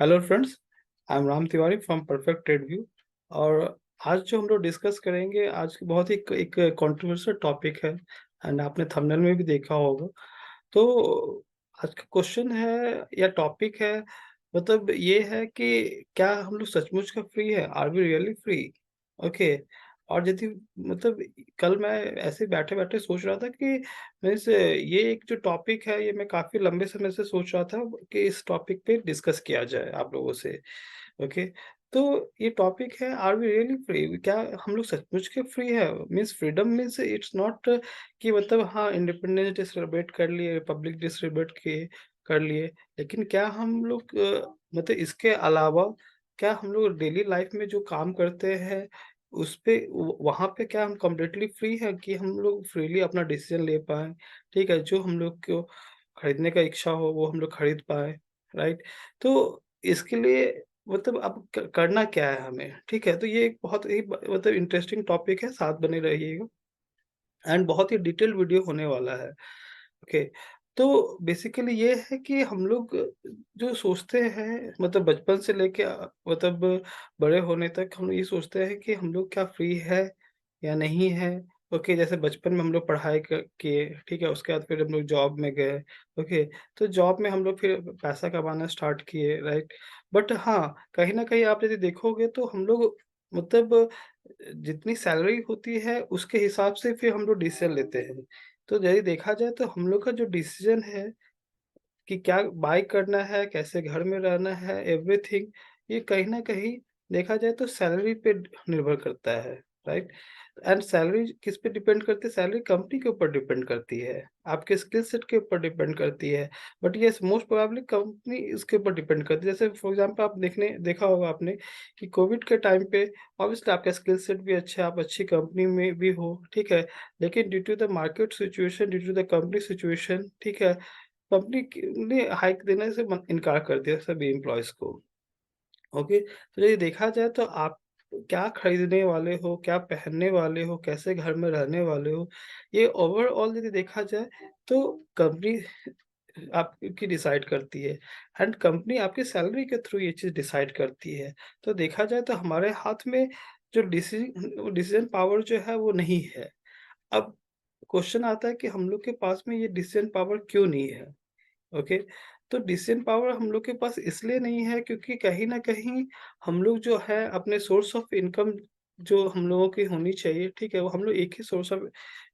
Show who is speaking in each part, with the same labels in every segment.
Speaker 1: Hello friends, I am Ram Tiwari from perfect trade view. और आज जो हम लोग डिस्कस करेंगे, आज की बहुत ही एक कंट्रोवर्शियल टॉपिक है एंड आपने थंबनेल में भी देखा होगा। तो आज का क्वेश्चन है या टॉपिक है, मतलब ये है कि क्या हम लोग सचमुच का फ्री है? Are we really free? Okay. और यदि मतलब कल मैं ऐसे बैठे-बैठे सोच रहा था कि मीन्स ये एक जो टॉपिक है, ये मैं काफ़ी लंबे समय से सोच रहा था कि इस टॉपिक पे डिस्कस किया जाए आप लोगों से। ओके। तो ये टॉपिक है, आर वी रियली फ्री? क्या हम लोग सचमुच के फ्री है? Means freedom means it's not कि मतलब हाँ, इंडिपेंडेंस डे सेलिब्रेट कर लिए, रिपब्लिक डे सेलिब्रेट किए, कर लिए। लेकिन क्या हम लोग मतलब इसके अलावा क्या हम लोग डेली लाइफ में जो काम करते हैं, उस पे वहाँ पे क्या हम कंप्लीटली फ्री हैं कि हम लोग फ्रीली अपना डिसीजन ले पाएँ? ठीक है, जो हम लोग को खरीदने का इच्छा हो वो हम लोग खरीद पाएँ, राइट? तो इसके लिए मतलब अब करना क्या है हमें? ठीक है, तो ये एक बहुत ही मतलब इंटरेस्टिंग टॉपिक है, साथ बने रहिएगा एंड बहुत ही डिटेल्ड वीडियो होने वाला है। ओके। तो बेसिकली ये है कि हम लोग जो सोचते हैं, मतलब बचपन से लेके मतलब बड़े होने तक हम ये सोचते हैं कि हम लोग क्या फ्री है या नहीं है। ओके, जैसे बचपन में हम लोग पढ़ाई किए, ठीक है, उसके बाद फिर हम लोग जॉब में गए। ओके। तो जॉब में हम लोग फिर पैसा कमाना स्टार्ट किए, राइट? बट हाँ, कहीं ना कहीं आप यदि देखोगे तो हम लोग मतलब जितनी सैलरी होती है उसके हिसाब से फिर हम लोग डिसीजन लेते हैं। तो यदि देखा जाए तो हम लोग का जो डिसीजन है कि क्या बाय करना है, कैसे घर में रहना है, एवरीथिंग, ये कहीं न कहीं देखा जाए तो सैलरी पे निर्भर करता है, राइट? एंड सैलरी किस पे डिपेंड करती है? सैलरी कंपनी के ऊपर डिपेंड करती है, आपके स्किल सेट के ऊपर डिपेंड करती है। But yes, most probably company इसके ऊपर डिपेंड करती है। जैसे फॉर एग्ज़ाम्पल आप देखा होगा आपने कि कोविड के टाइम पे ऑब्वियसली आपका स्किल सेट भी अच्छा है, आप अच्छी कंपनी में भी हो, ठीक है? लेकिन due to the market situation, due to the company situation, ठीक है? कंपनी ने हाइक देने से इनकार कर दिया सभी एम्प्लॉइज़ को। ओके, तो ये देखा जाए तो आप क्या खरीदने वाले हो, क्या पहनने वाले हो, कैसे घर में रहने वाले हो, ये ओवरऑल यदि देखा जाए तो कंपनी आपकी डिसाइड करती है एंड कंपनी आपकी सैलरी के थ्रू ये चीज़ डिसाइड करती है। तो देखा जाए तो हमारे हाथ में जो डिसीजन पावर जो है वो नहीं है। अब क्वेश्चन आता है कि हम लोग के पास में ये डिसीजन पावर क्यों नहीं है? ओके। तो डिसीजन पावर हम लोग के पास इसलिए नहीं है क्योंकि कहीं न कहीं हम लोग जो है अपने सोर्स ऑफ इनकम जो हम लोगों की होनी चाहिए, ठीक है? वो हम लोग एक ही सोर्स ऑफ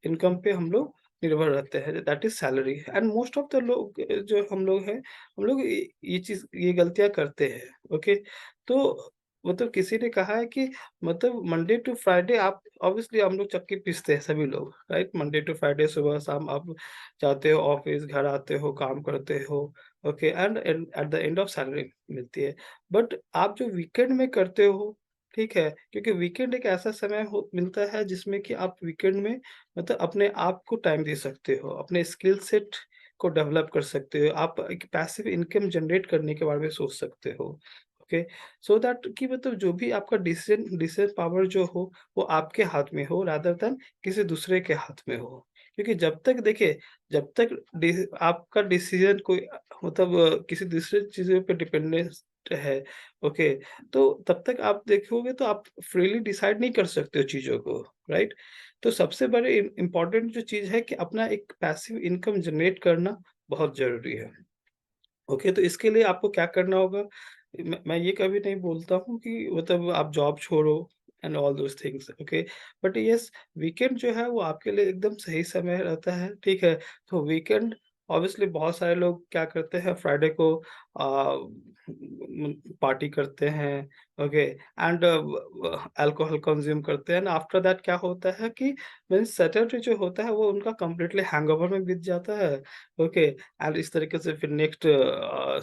Speaker 1: इनकम पे हम लोग निर्भर रहते हैं, that is salary. And most of the लोग जो हम लोग हैं, हम लोग ये चीज़ ये गलतियाँ करते हैं। ओके। तो मतलब किसी ने कहा है कि मतलब मंडे टू फ्राइडे आप ऑब्वियसली हम लोग चक्की पीसते हैं सभी लोग, राइट? मंडे टू फ्राइडे सुबह-शाम आप जाते हो ऑफ़िस, घर आते हो, काम करते हो, okay, and and at the end of salary मिलती है। बट आप जो वीकेंड में करते हो, ठीक है? क्योंकि वीकेंड एक ऐसा समय हो मिलता है जिसमें कि आप वीकेंड में मतलब अपने आप को टाइम दे सकते हो, अपने स्किल सेट को डेवलप कर सकते हो, आप एक पैसिव इनकम जनरेट करने के बारे में सोच सकते हो, ओके? सो दैट कि मतलब जो भी आपका डिसीज़न डिसीज़न पावर जो हो, वो आपके हाथ में हो रादर देन किसी दूसरे के हाथ में हो। क्योंकि जब तक देखिए, जब तक आपका डिसीजन कोई मतलब किसी दूसरे चीज़ों पे डिपेंडेंट है, ओके, तो तब तक आप देखोगे तो आप फ्रीली डिसाइड नहीं कर सकते हो चीज़ों को, राइट? तो सबसे बड़े इम्पोर्टेंट जो चीज़ है कि अपना एक पैसिव इनकम जनरेट करना बहुत ज़रूरी है। ओके, तो इसके लिए आपको क्या करना होगा? मैं ये कभी नहीं बोलता हूँ कि मतलब आप जॉब छोड़ो and all those things, okay. But yes, weekend जो है वो आपके लिए एकदम सही समय रहता है, ठीक है? तो वीकेंड ऑब्वियसली बहुत सारे लोग क्या करते हैं, फ्राइडे को पार्टी करते हैं, ओके, एंड अल्कोहल कंज़्यूम करते हैं एंड आफ्टर दैट क्या होता है कि मीन्स सैटरडे जो होता है वो उनका कंप्लीटली हैंगओवर में बीत जाता है, ओके। एंड इस तरीके से फिर नेक्स्ट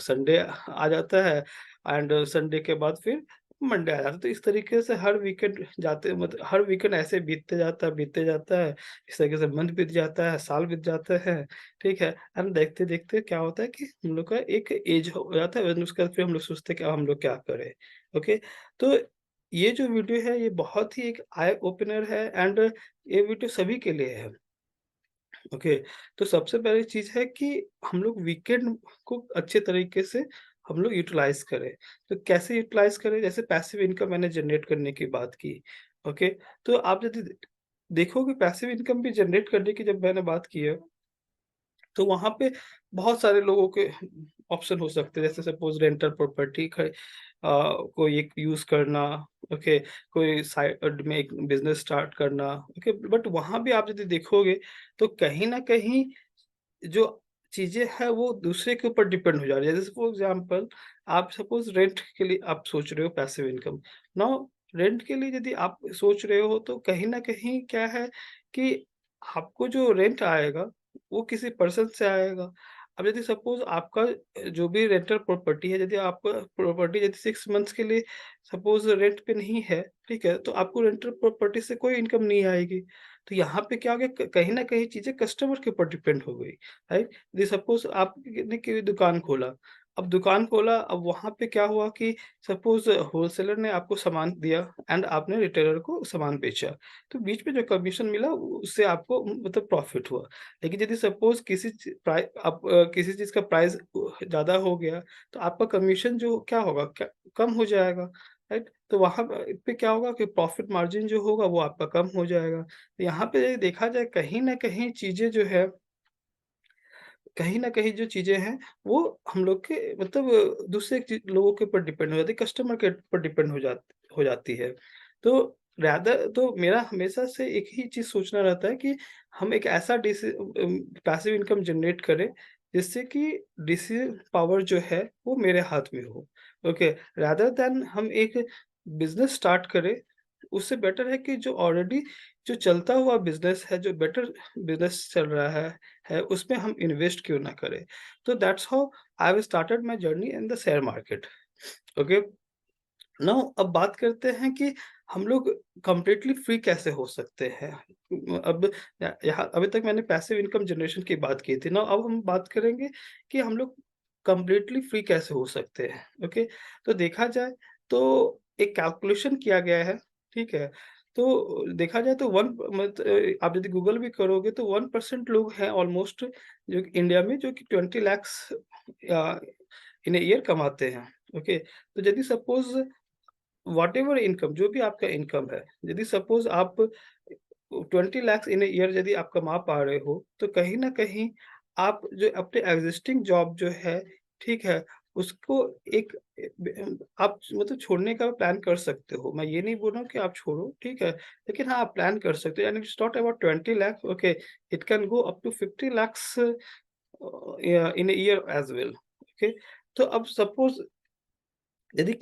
Speaker 1: संडे आ जाता है एंड संडे के बाद फिर मंडे आ जाता है। तो इस तरीके से हर वीकेंड जाते मतलब हर वीकेंड ऐसे बीतते जाता है। इस तरीके से मंथ बीत जाता है, साल बीत जाते हैं, ठीक है? एंड देखते-देखते क्या होता है कि हम लोग का एक एज हो जाता है, देन उसके बाद फिर हम लोग सोचते हैं कि अब हम लोग क्या करें? ओके। तो ये जो वीडियो है ये बहुत ही एक आई ओपनर है एंड ये वीडियो सभी के लिए है। ओके, तो सबसे पहली चीज़ है कि हम लोग वीकेंड को अच्छे तरीके से हम लोग यूटिलाइज़ करें। तो कैसे यूटिलाइज़ करें? जैसे पैसिव इनकम मैंने जनरेट करने की बात की, ओके? तो आप यदि देखोगे पैसिव इनकम भी जनरेट करने की जब मैंने बात की है, तो वहाँ पे बहुत सारे लोगों के ऑप्शन हो सकते हैं। जैसे सपोज़ रेंटल प्रॉपर्टी कोई एक यूज़ करना, ओके, कोई साइड में एक बिज़नेस स्टार्ट करना, ओके। बट वहाँ भी आप यदि देखोगे तो कहीं न कहीं जो चीज़ें हैं वो दूसरे के ऊपर डिपेंड हो जा रही है। जैसे फॉर एग्ज़ाम्पल आप सपोज़ रेंट के लिए आप सोच रहे हो पैसिव इनकम। नाउ रेंट के लिए यदि आप सोच रहे हो तो कहीं न कहीं क्या है कि आपको जो रेंट आएगा वो किसी पर्सन से आएगा। अब यदि सपोज़ आपका जो भी रेंटल प्रॉपर्टी है, यदि आपका प्रॉपर्टी यदि 6 मंथ्स के लिए सपोज़ रेंट पे नहीं है, ठीक है? तो आपको रेंटल प्रॉपर्टी से कोई इनकम नहीं आएगी। तो यहाँ पे क्या हो गया कहीं न कहीं चीज़ें कस्टमर के ऊपर डिपेंड हो गई, राइट? यदि सपोज़ आपने कोई दुकान खोला, अब दुकान खोला, अब वहाँ पे क्या हुआ कि सपोज़ होलसेलर ने आपको सामान दिया एंड आपने रिटेलर को सामान बेचा। तो बीच में जो कमीशन मिला उससे आपको मतलब प्रॉफ़िट हुआ। लेकिन यदि सपोज़ किसी चीज़ का प्राइस ज़्यादा हो गया, तो आपका कमीशन जो क्या होगा क्या कम हो जाएगा, राइट? तो वहाँ पे क्या होगा कि प्रॉफ़िट मार्जिन जो होगा वो आपका कम हो जाएगा। तो यहाँ पे देखा जाए कहीं न कहीं चीज़ें जो है कहीं न कहीं जो चीज़ें हैं, वो हम लोग के मतलब दूसरे लोगों के ऊपर डिपेंड हो जाती है, कस्टमर के ऊपर डिपेंड हो जाती है। तो रादर तो मेरा हमेशा से एक ही चीज़ सोचना रहता है कि हम एक ऐसा पैसिव इनकम जनरेट करें, जिससे कि डिसीज़न पावर जो है, वो मेरे हाथ में हो। ओके, रादर दैन हम एक बिज़नेस स्टार्ट करें, उससे बेटर है कि जो ऑलरेडी जो चलता हुआ बिज़नेस है, जो बेटर बिज़नेस चल रहा है उसमें हम इन्वेस्ट क्यों ना करें? तो that's how I have started my journey in the share market. Okay, now अब बात करते हैं कि हम लोग कंप्लीटली फ्री कैसे हो सकते हैं? अब यहाँ अभी तक मैंने पैसिव इनकम जनरेशन की बात की थी। नाउ अब हम बात करेंगे कि हम लोग कंप्लीटली फ्री कैसे हो सकते हैं? ओके, तो देखा जाए तो एक कैलकुलेशन किया गया है, ठीक है? तो देखा जाए तो आप यदि गूगल भी करोगे तो 1% लोग हैं ऑलमोस्ट जो कि इंडिया में जो कि 20 लैक्स इन अ ईयर कमाते हैं। ओके, तो यदि सपोज़ व्हाटएवर इनकम जो भी आपका इनकम है, यदि सपोज़ आप 20 लैक्स इन अ ईयर यदि आप कमा पा रहे हो, तो कहीं न कहीं आप जो अपने एक्जिस्टिंग जॉब जो है, ठीक है? उसको एक आप मतलब छोड़ने का प्लान कर सकते हो। मैं ये नहीं बोल रहा हूँ कि आप छोड़ो, ठीक है? लेकिन हाँ, आप प्लान कर सकते हो and it's not about 20 lakhs, okay, it can go up to 50 lakhs in a year as well, okay? तो अब सपोज़ यदि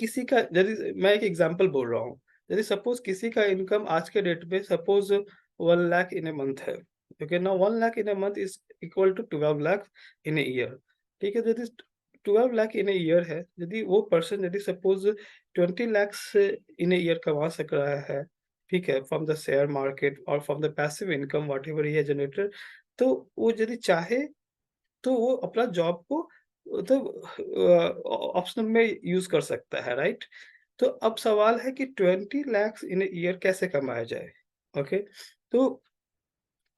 Speaker 1: मैं एक एग्ज़ाम्पल बोल रहा हूँ। यदि सपोज़ किसी का इनकम आज के डेट में suppose 1 lakh in a month है। Okay, now 1 lakh in a month is equal to 12 lakh in a year. ठीक है? यदि 12 लाख इन अ ईयर है, यदि वो पर्सन यदि suppose 20 lakhs in a year कमा सक रहा है, ठीक है? फ्रॉम द शेयर मार्केट और from the passive income whatever he has generated, तो वो यदि चाहे तो वो अपना जॉब को मतलब ऑप्शनल में यूज़ कर सकता है, राइट? तो अब सवाल है कि 20 लैक्स इन अ ईयर कैसे कमाया जाए? ओके, तो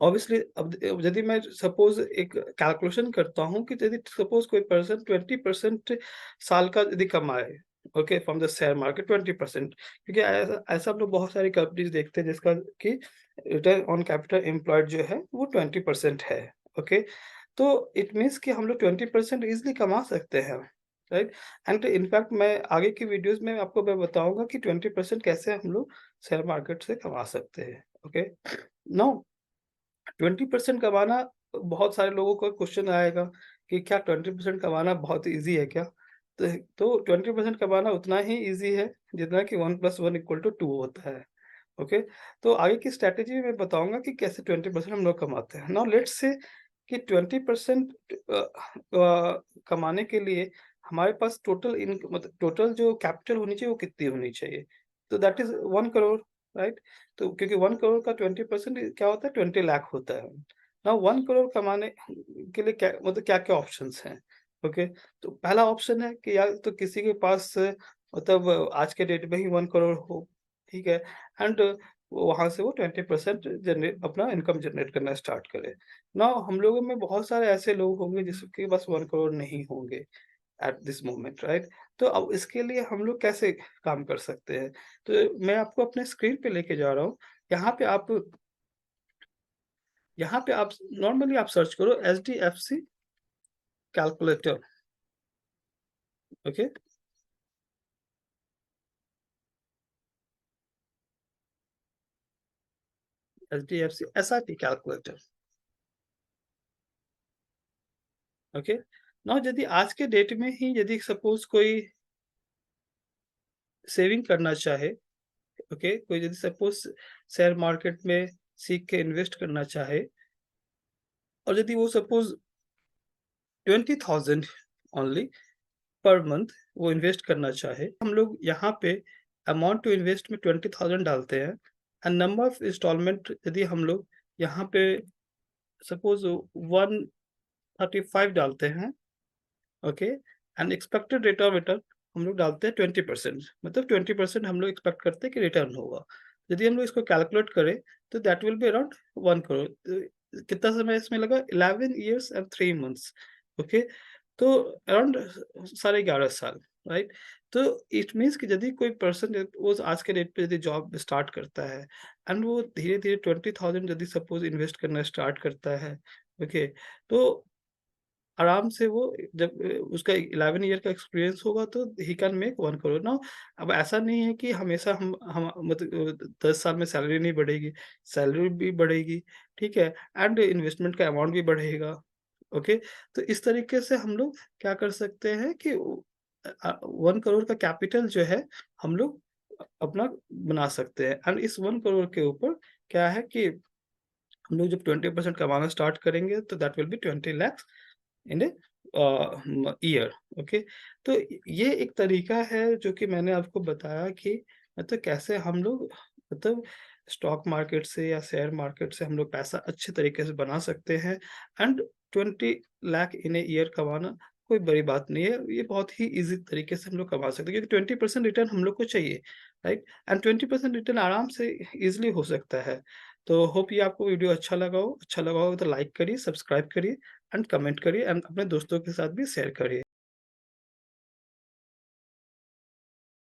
Speaker 1: ऑब्वियसली अब यदि मैं सपोज़ एक कैलकुलेशन करता हूँ कि यदि सपोज़ कोई पर्सन 20% साल का यदि कमाए, okay, from the share market 20%, क्योंकि ऐसा ऐसा हम लोग बहुत सारी कंपनीज़ देखते हैं जिसका कि रिटर्न ऑन कैपिटल एम्प्लॉयड जो है वो 20% है, ओके। तो इट मीन्स कि हम लोग 20% ईज़िली कमा सकते हैं, राइट? एंड इनफैक्ट मैं आगे की वीडियोज़ में आपको मैं बताऊँगा कि 20% कैसे हम लोग शेयर मार्केट से कमा सकते हैं, ओके। नाउ 20% कमाना बहुत सारे लोगों का क्वेश्चन आएगा कि क्या 20% कमाना बहुत ईज़ी है क्या? तो 20% कमाना उतना ही ईज़ी है जितना कि 1 + 1 = 2 होता है, ओके? तो आगे की स्ट्रैटेजी मैं बताऊँगा कि कैसे 20% हम लोग कमाते हैं। नाउ लेट्स से कि 20% कमाने के लिए हमारे पास मतलब टोटल जो कैपिटल होनी चाहिए वो कितनी होनी चाहिए? तो दैट इज़ 1 करोड़, राइट? तो क्योंकि 1 करोड़ का 20% क्या होता है 20 लाख होता है। नाउ 1 करोड़ कमाने के लिए क्या मतलब क्या-क्या ऑप्शंस हैं? ओके, तो पहला ऑप्शन है कि या तो किसी के पास मतलब आज के डेट में ही 1 करोड़ हो, ठीक है? एंड वहाँ से वो 20% जनरेट अपना इनकम जनरेट करना स्टार्ट करे। नाउ हम लोगों में बहुत सारे ऐसे लोग होंगे जिसके पास 1 करोड़ नहीं होंगे, एट दिस मोमेंट, राइट? तो अब इसके लिए हम लोग कैसे काम कर सकते हैं? तो मैं आपको अपने स्क्रीन पे लेके जा रहा हूँ। यहाँ पे आप यहाँ पे आप नॉर्मली आप सर्च करो HDFC calculator, okay? HDFC SIP calculator, okay? Now यदि आज के डेट में ही यदि सपोज़ कोई सेविंग करना चाहे, ओके? कोई यदि सपोज़ शेयर मार्केट में सीख के इन्वेस्ट करना चाहे और यदि वो सपोज़ 20,000 ओनली पर मंथ वो इन्वेस्ट करना चाहे, हम लोग यहाँ पे अमाउंट टू इन्वेस्ट में 20,000 डालते हैं एंड नंबर ऑफ इंस्टॉलमेंट यदि हम लोग यहाँ पे सपोज़ 135 डालते हैं, okay? And expected rate of return हम लोग डालते हैं 20%, मतलब 20% हम लोग एक्सपेक्ट करते हैं कि रिटर्न होगा। यदि हम लोग इसको कैलकुलेट करें तो that will be around 1 crore. कितना समय इसमें लगा? 11 ईयर्स एंड 3 मंथ्स, ओके? तो अराउंड साढ़े 11 साल, राइट? तो इट मीन्स कि यदि कोई पर्सन वो आज के डेट पे यदि जॉब स्टार्ट करता है एंड वो धीरे-धीरे 20,000 यदि सपोज़ इन्वेस्ट करना स्टार्ट करता है, ओके? तो आराम से वो जब उसका 11 ईयर का एक्सपीरियंस होगा तो he can make 1 crore. Now अब ऐसा नहीं है कि हमेशा हम मतलब 10 साल में सैलरी नहीं बढ़ेगी, सैलरी भी बढ़ेगी, ठीक है? एंड इन्वेस्टमेंट का अमाउंट भी बढ़ेगा, ओके? तो इस तरीके से हम लोग क्या कर सकते हैं कि 1 करोड़ का कैपिटल जो है हम लोग अपना बना सकते हैं एंड इस 1 करोड़ के ऊपर क्या है कि हम लोग जब 20% कमाना स्टार्ट करेंगे तो that will be 20 lakh in a year, okay? तो ये एक तरीका है जो कि मैंने आपको बताया कि मतलब कैसे हम लोग मतलब स्टॉक मार्केट से या शेयर मार्केट से हम लोग पैसा अच्छे तरीके से बना सकते हैं and 20 lakh in a year कमाना कोई बड़ी बात नहीं है। ये बहुत ही ईज़ी तरीके से हम लोग कमा सकते हैं क्योंकि 20% रिटर्न हम लोग को चाहिए, राइट? एंड 20% रिटर्न आराम से ईज़िली हो सकता है। तो होप ये आपको वीडियो अच्छा लगा हो तो लाइक करिए, सब्सक्राइब करिए एंड कमेंट करिए एंड अपने दोस्तों के साथ भी शेयर करिए।